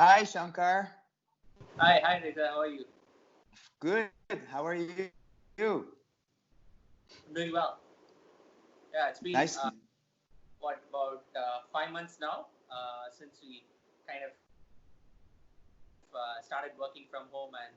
Hi, Shankar. Hi, Reza. How are you? Good. How are you? I'm doing well. Yeah, it's been Nice. about 5 months now since we kind of started working from home and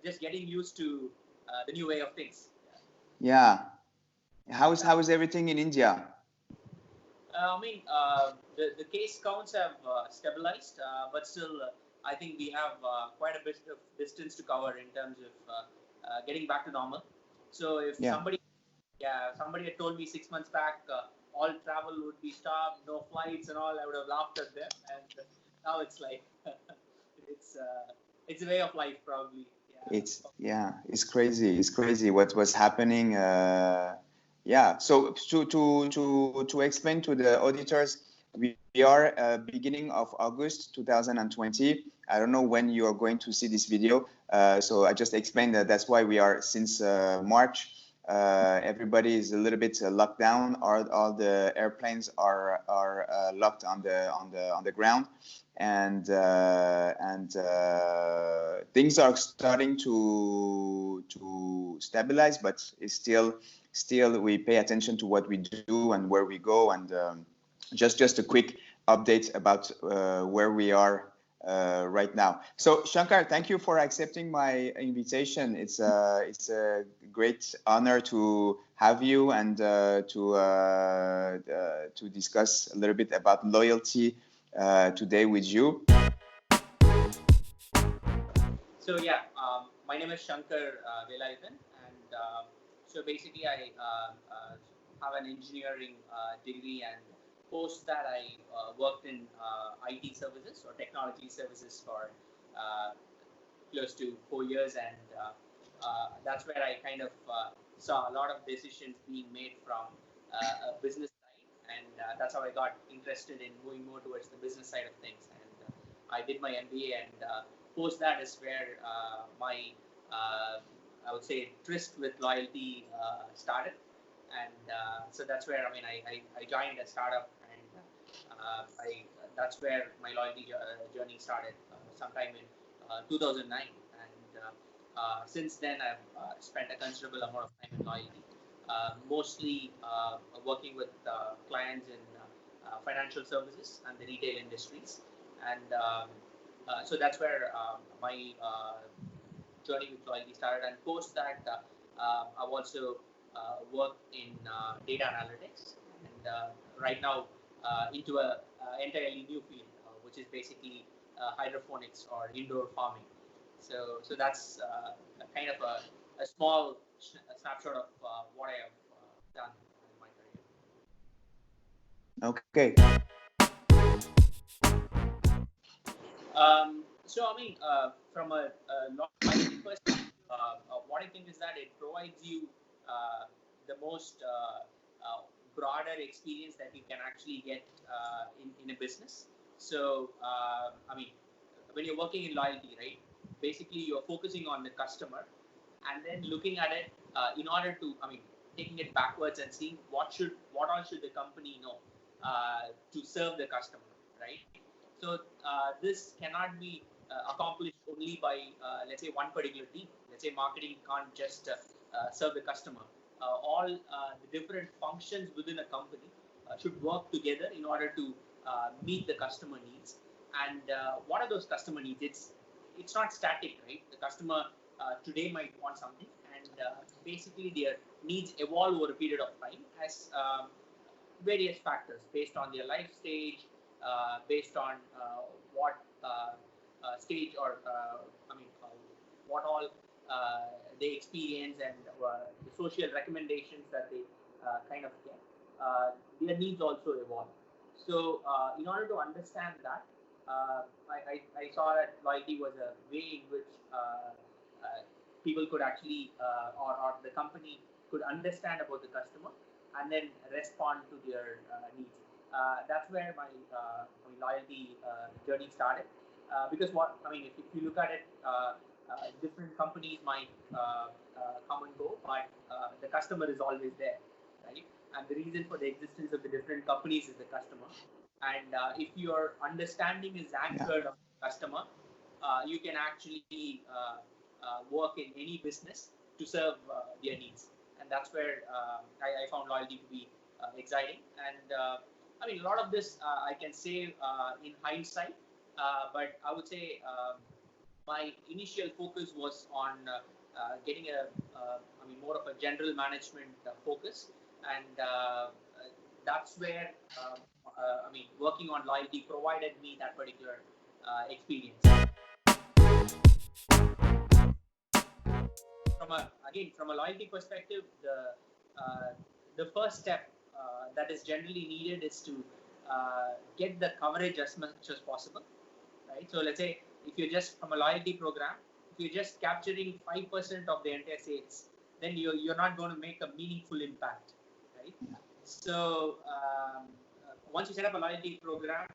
just getting used to the new way of things. Yeah. How is everything in India? The case counts have stabilized, but still, I think we have quite a bit of distance to cover in terms of getting back to normal. So if Yeah. somebody had told me 6 months back all travel would be stopped, no flights and all, I would have laughed at them. And now it's like it's uh, it's a way of life, probably. It's crazy. It's crazy what was happening. Yeah. So to explain to the auditors, we are beginning of August 2020. I don't know when you are going to see this video. So I just explained that that's why we are since March. Everybody is a little bit locked down. All the airplanes are locked on the ground, and things are starting to stabilize, but it's still we pay attention to what we do and where we go, and just a quick update about where we are right now. So Shankar, thank you for accepting my invitation. It's a great honor to have you and to discuss a little bit about loyalty today with you. So yeah, my name is Sankar Velayudan, and so basically I have an engineering degree, and post that I worked in IT services or technology services for uh, close to 4 years, and that's where I kind of saw a lot of decisions being made from a business side, and that's how I got interested in moving more towards the business side of things. And I did my MBA, and post that is where my I would say tryst with loyalty started, and so that's where I joined a startup, and I that's where my loyalty journey started sometime in 2009, and since then I've spent a considerable amount of time in loyalty, mostly working with clients in financial services and the retail industries, and so that's where my journey with loyalty started. And post that, I've also worked in data analytics, and right now into a entirely new field, which is basically hydroponics or indoor farming. So that's a kind of a small snapshot of what I have done in my career. Okay. From a loyalty perspective, what I think is that it provides you the most broader experience that you can actually get in a business. So, when you're working in loyalty, right, basically you're focusing on the customer and then looking at it in order to, taking it backwards and seeing what all should the company know to serve the customer, right? So this cannot be accomplished only by, let's say, one particular team. Let's say marketing can't just serve the customer. All the different functions within a company should work together in order to meet the customer needs. And what are those customer needs? It's not static, right? The customer today might want something, and basically their needs evolve over a period of time as various factors based on their life stage, based on what stage or what all they experience, and the social recommendations that they kind of get. Their needs also evolve. So, in order to understand that, I saw that loyalty was a way in which people could actually, or the company could understand about the customer and then respond to their needs. That's where my loyalty journey started. Because if you look at it, different companies might come and go, but the customer is always there, right? And the reason for the existence of the different companies is the customer. And if your understanding is anchored on the customer, you can actually work in any business to serve their needs. And that's where I found loyalty to be exciting. And I mean, a lot of this I can say in hindsight, but I would say my initial focus was on getting I mean, more of a general management focus, and that's where I mean, working on loyalty provided me that particular experience. From a loyalty perspective, the first step that is generally needed is to get the coverage as much as possible, right? So let's say if you're just from a loyalty program, if you're just capturing 5% of the entire sales, then you're not going to make a meaningful impact, right? So once you set up a loyalty program,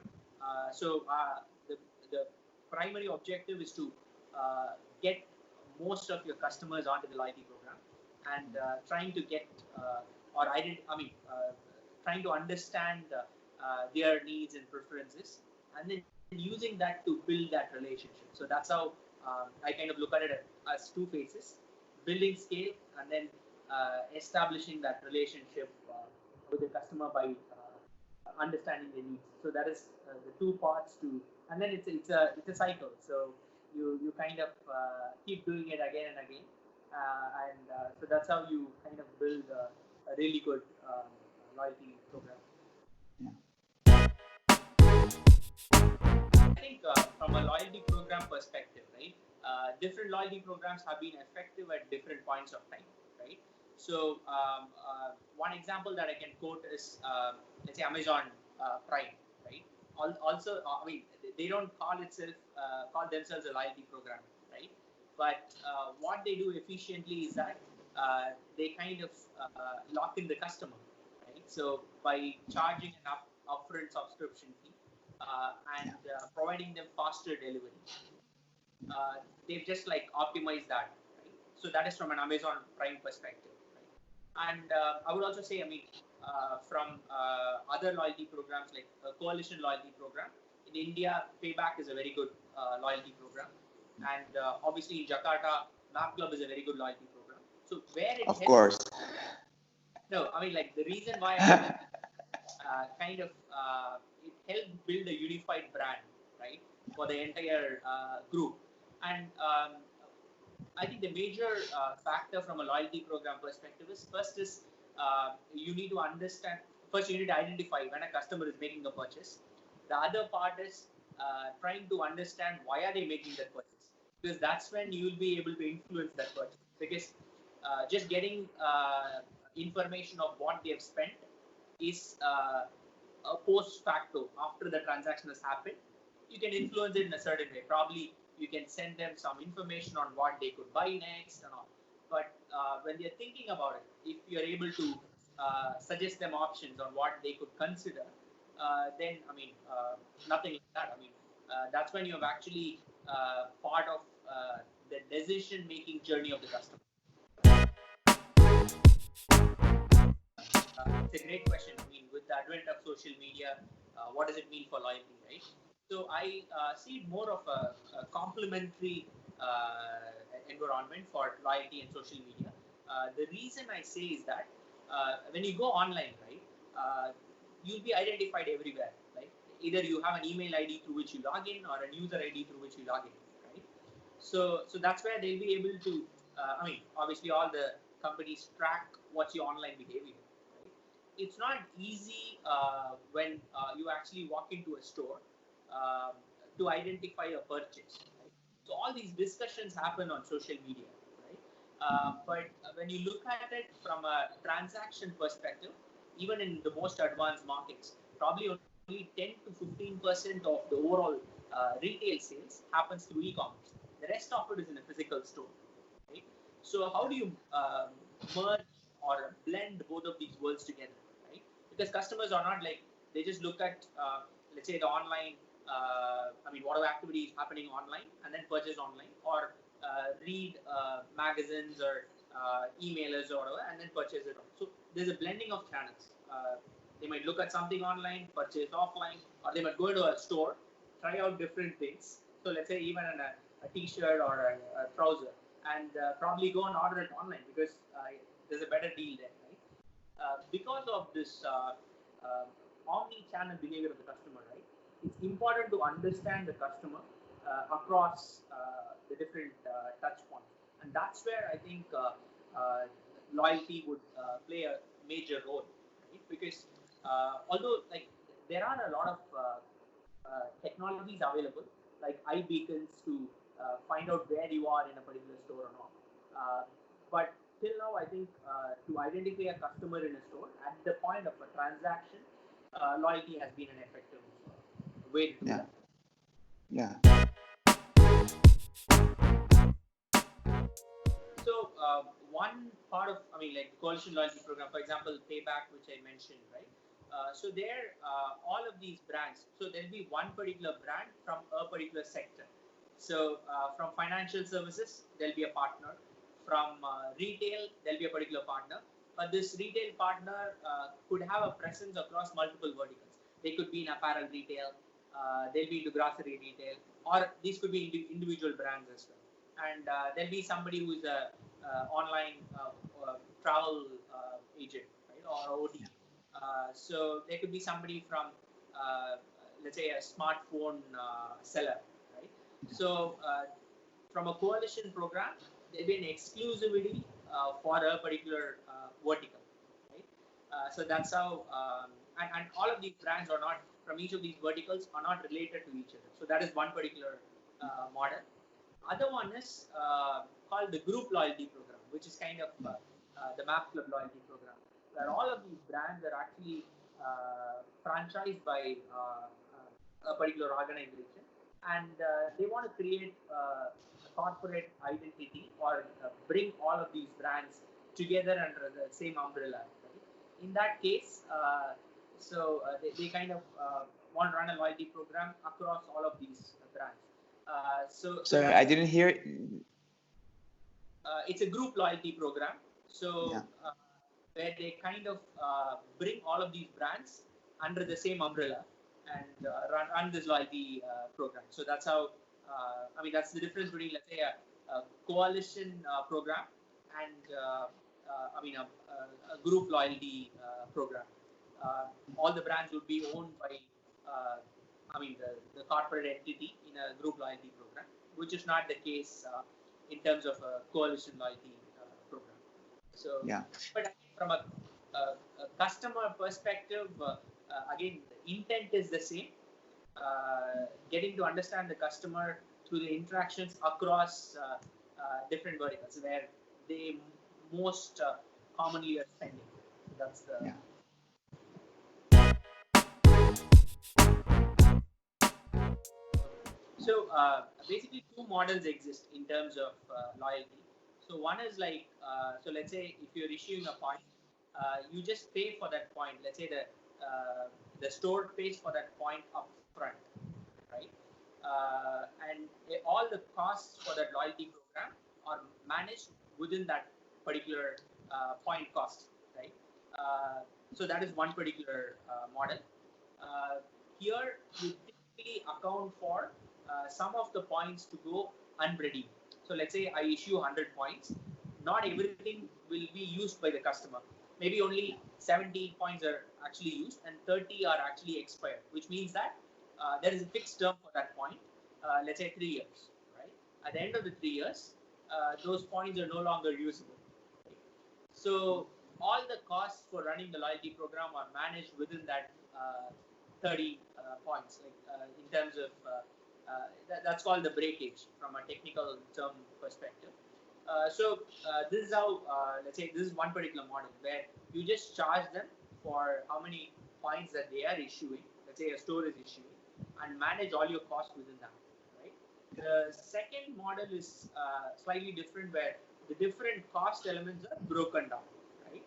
the primary objective is to get most of your customers onto the loyalty program, and trying to get trying to understand their needs and preferences, and then using that to build that relationship. So that's how I kind of look at it as two phases: building scale, and then establishing that relationship with the customer by understanding their needs. So that is the two parts to, and then it's a cycle. So you kind of keep doing it again and again, and so that's how you kind of build a really good loyalty program. I think from a loyalty program perspective, right, different loyalty programs have been effective at different points of time, right? So one example that I can quote is let's say Amazon Prime, right? Also, I mean, they don't call themselves a loyalty program, right? But what they do efficiently is that they kind of lock in the customer, right? So by charging an upfront subscription fee and providing them faster delivery, they've just like optimized that, right? So that is from an Amazon Prime perspective, right? And I would also say, I mean, from other loyalty programs like a coalition loyalty program in India, Payback is a very good loyalty program, and obviously in Jakarta, MAPCLUB is a very good loyalty program. So where it of course. No, I mean, like, the reason why I kind of it helped build a unified brand, right, for the entire group. And I think the major factor from a loyalty program perspective is you need to understand, first you need to identify when a customer is making a purchase. The other part is trying to understand why are they making that purchase, because that's when you will be able to influence that purchase. Because just getting information of what they have spent is a post facto. After the transaction has happened, you can influence it in a certain way. Probably you can send them some information on what they could buy next and all. But when they're thinking about it, if you're able to suggest them options on what they could consider, then I mean, nothing like that. I mean, that's when you have actually part of the decision-making journey of the customer. It's a great question. I mean, with the advent of social media, what does it mean for loyalty, right? So I see it more of a complementary environment for loyalty and social media. The reason I say is that when you go online, right, you'll be identified everywhere, right? Either you have an email ID through which you log in or a user ID through which you log in, right? So that's where they'll be able to, I mean, obviously all the companies track what's your online behavior. It's not easy when you actually walk into a store to identify a purchase. Right? So all these discussions happen on social media, right? But when you look at it from a transaction perspective, even in the most advanced markets, probably only 10 to 15% of the overall retail sales happens through e-commerce. The rest of it is in a physical store. Right? So how do you merge or blend both of these worlds together? Because customers are not like, they just look at, let's say, the online, I mean, whatever activity is happening online and then purchase online, or read magazines or emailers or whatever and then purchase it. So there's a blending of channels. They might look at something online, purchase offline, or they might go into a store, try out different things, So let's say even a t-shirt or a trouser, and probably go and order it online because there's a better deal there, right? Because of this omni-channel behavior of the customer, right? It's important to understand the customer across the different touch points, and that's where I think loyalty would play a major role, right? Because although like there are a lot of technologies available, like eye beacons to find out where you are in a particular store or not. But till now, I think to identify a customer in a store at the point of a transaction, loyalty has been an effective way to do that. Yeah. So one part of, I mean, like coalition loyalty program, for example, Payback, which I mentioned, right? So there, all of these brands, so there'll be one particular brand from a particular sector. So from financial services, there'll be a partner. From retail, there'll be a particular partner. But this retail partner could have a presence across multiple verticals. They could be in apparel retail, they'll be into grocery retail, or these could be individual brands as well. And there'll be somebody who's a online travel agent, right, or OTA. So there could be somebody from, let's say, a smartphone seller, right? So from a coalition program, there'll be an exclusivity for a particular vertical, right? So that's how, and all of these brands are not, from each of these verticals, are not related to each other. So that is one particular model. Other one is called the group loyalty program, which is kind of the MAPCLUB loyalty program, where all of these brands are actually franchised by a particular organization, and they want to create a corporate identity or bring all of these brands together under the same umbrella. Right? In that case, they kind of want to run a loyalty program across all of these brands. Sorry, I didn't hear. It's a group loyalty program. So where they kind of bring all of these brands under the same umbrella and run this loyalty program. So that's how, I mean, that's the difference between, let's say, a coalition program and, I mean, a group loyalty program. All the brands would be owned by, I mean, the corporate entity in a group loyalty program, which is not the case in terms of a coalition loyalty program. So, but from a customer perspective, again, the intent is the same. Getting to understand the customer through the interactions across different verticals where they most commonly are spending. So that's the. So basically, two models exist in terms of loyalty. So one is like, so let's say if you're issuing a point, you just pay for that point. Let's say the store pays for that point upfront, right? And all the costs for that loyalty program are managed within that particular point cost, right? So that is one particular model. Here, you typically account for some of the points to go unredeemed. So let's say I issue 100 points. Not everything will be used by the customer. Maybe only 70 points are actually used and 30 are actually expired, which means that there is a fixed term for that point, let's say 3 years, right? At the end of the 3 years, those points are no longer usable. Right? So all the costs for running the loyalty program are managed within that 30 points, like in terms of that's called the breakage from a technical term perspective. So this is how, let's say, this is one particular model where you just charge them for how many points that they are issuing. Let's say a store is issuing, and manage all your costs within that. Right. The second model is slightly different, where the different cost elements are broken down. Right.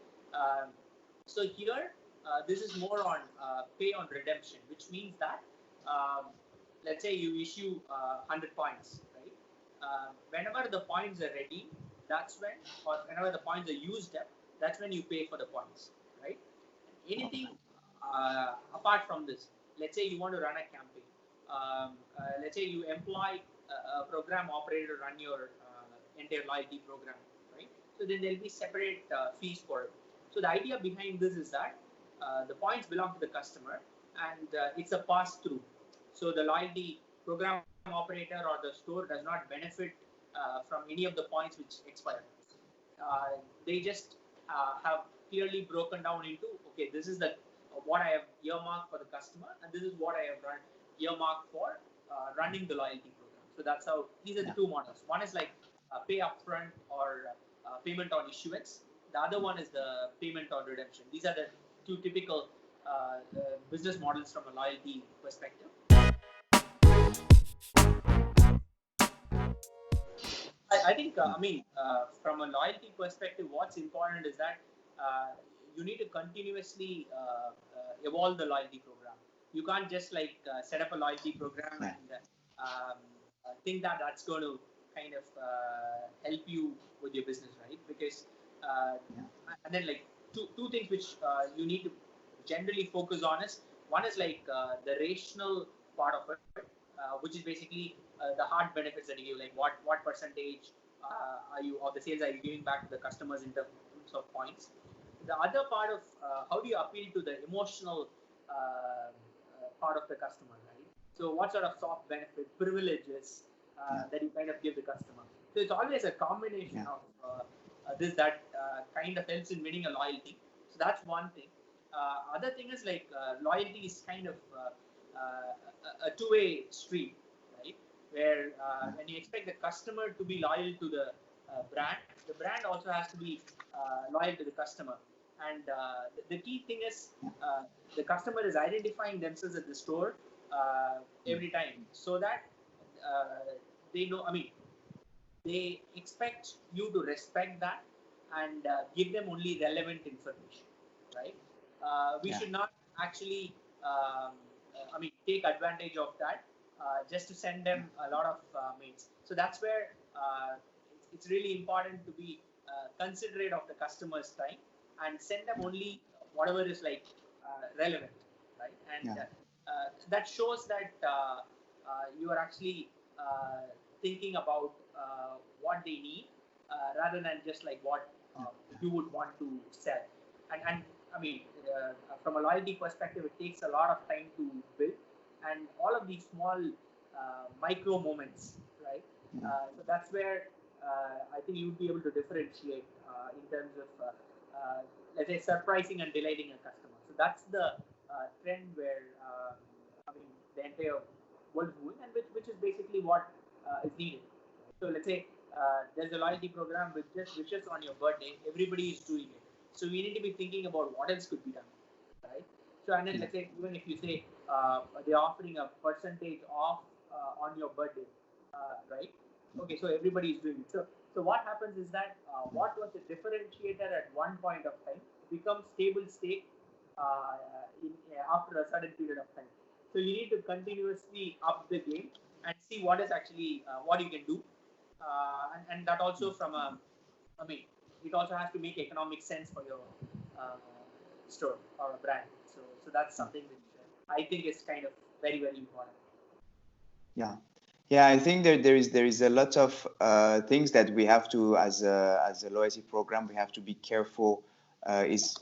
So here, this is more on pay on redemption, which means that let's say you issue 100 points, right? Whenever the points are ready, that's when, or whenever the points are used up, that's when you pay for the points, right? Anything apart from this, let's say you want to run a campaign, let's say you employ a program operator to run your entire loyalty program, right? So then there'll be separate fees for it. So the idea behind this is that the points belong to the customer, and it's a pass-through. So the loyalty program operator or the store does not benefit from any of the points which expire. They just have clearly broken down into, okay, this is the what I have earmarked for the customer, and this is what I have earmarked for running the loyalty program. So that's how, these are the two models. One is like pay upfront or payment on issuance. The other one is the payment on redemption. These are the two typical business models from a loyalty perspective. I think, from a loyalty perspective, what's important is that you need to continuously evolve the loyalty program. You can't just like set up a loyalty program and think that that's going to kind of help you with your business, right? Because and then like two things which you need to generally focus on is, one is like the rational part of it, which is basically the hard benefits that you give, like what percentage are you, or the sales are you giving back to the customers in terms of points. The other part of how do you appeal to the emotional part of the customer, right? So what sort of soft benefit, privileges that you kind of give the customer. So it's always a combination of this that kind of helps in winning a loyalty. So that's one thing. Other thing is like loyalty is kind of a two-way street, right? Where when you expect the customer to be loyal to the brand also has to be loyal to the customer. And the key thing is the customer is identifying themselves at the store every time, so that they know, they expect you to respect that and give them only relevant information, right? We should not actually, take advantage of that just to send them a lot of mails. So that's where it's really important to be considerate of the customer's time and send them only whatever is like relevant, right? And that shows that you are actually thinking about what they need rather than just like what you would want to sell. And from a loyalty perspective, it takes a lot of time to build, and all of these small micro moments, right? So that's where I think you'd be able to differentiate in terms of let's say surprising and delighting a customer. So that's the trend where the entire world is moving, and which is basically what is needed. So let's say there's a loyalty program with just wishes on your birthday. Everybody is doing it. So we need to be thinking about what else could be done, right? So and then let's say even if you say they're offering a percentage off on your birthday, right? Okay, so everybody is doing it. So what happens is that what was a differentiator at one point of time becomes table stake after a certain period of time. So you need to continuously up the game and see what is actually what you can do, and that also from a, it also has to make economic sense for your store or a brand. So that's something which I think is kind of very, very important. Yeah, I think there is a lot of things that we have to, as a loyalty program, we have to be careful.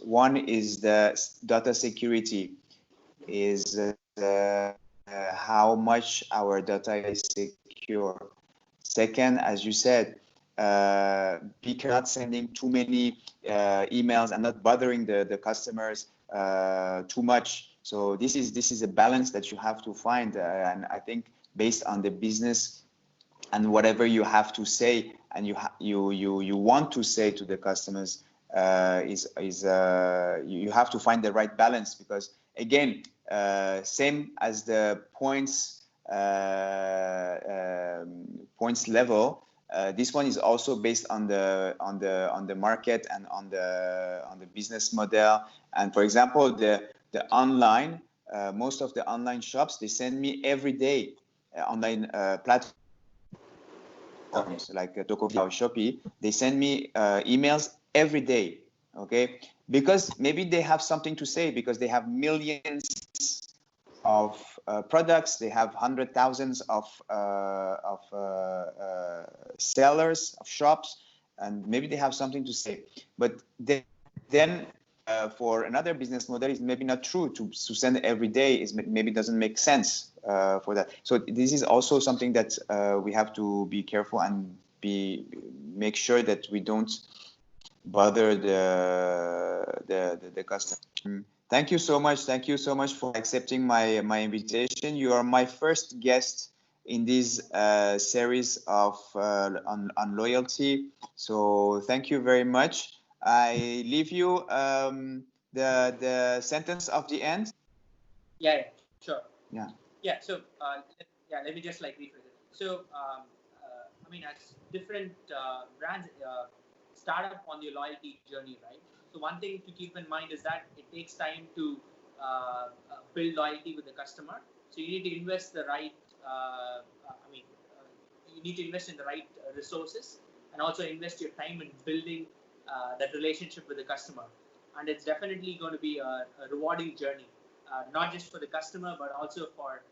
One is the data security, is how much our data is secure. Second, as you said, be not sending too many emails and not bothering the customers too much. So this is a balance that you have to find, and I think based on the business and whatever you have to say and you want to say to the customers, you have to find the right balance, because again, same as the points level, this one is also based on the market and on the business model. And for example, the online, most of the online shops, they send me every day online platforms like Tokopedia or Shopee. They send me emails every day, okay? Because maybe they have something to say, because they have millions of products. They have hundreds, thousands of sellers, of shops, and maybe they have something to say. But then for another business model, it's maybe not true to send every day. Is maybe doesn't make sense for that. So this is also something that we have to be careful and make sure that we don't bother the customer. Thank you so much. Thank you so much for accepting my invitation. You are my first guest in this series of on loyalty. So thank you very much. I leave you the sentence of the end. Yeah, sure. Yeah. Yeah. So let me just like rephrase it. So I mean, as different brands start up on their loyalty journey, right? So one thing to keep in mind is that it takes time to build loyalty with the customer. So you need to invest the right, you need to invest in the right resources, and also invest your time in building that relationship with the customer. And it's definitely going to be a rewarding journey, not just for the customer, but also for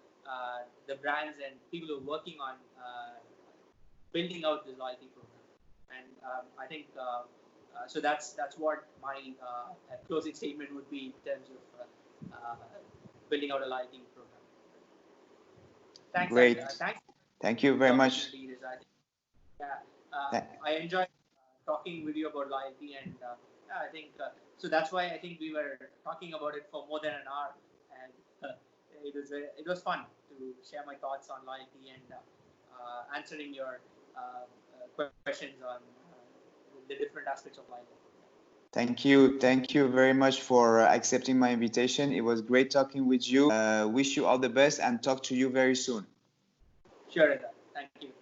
the brands and people who are working on building out this loyalty program. And I think so that's what my closing statement would be in terms of building out a loyalty program. Thanks. Great. Thanks. Thank you very much. I enjoyed talking with you about loyalty, and I think so. That's why I think we were talking about it for more than an hour, and it was fun to share my thoughts on loyalty and answering your questions on the different aspects of loyalty. Thank you. Thank you very much for accepting my invitation. It was great talking with you. Wish you all the best and talk to you very soon. Sure, Reza. Thank you.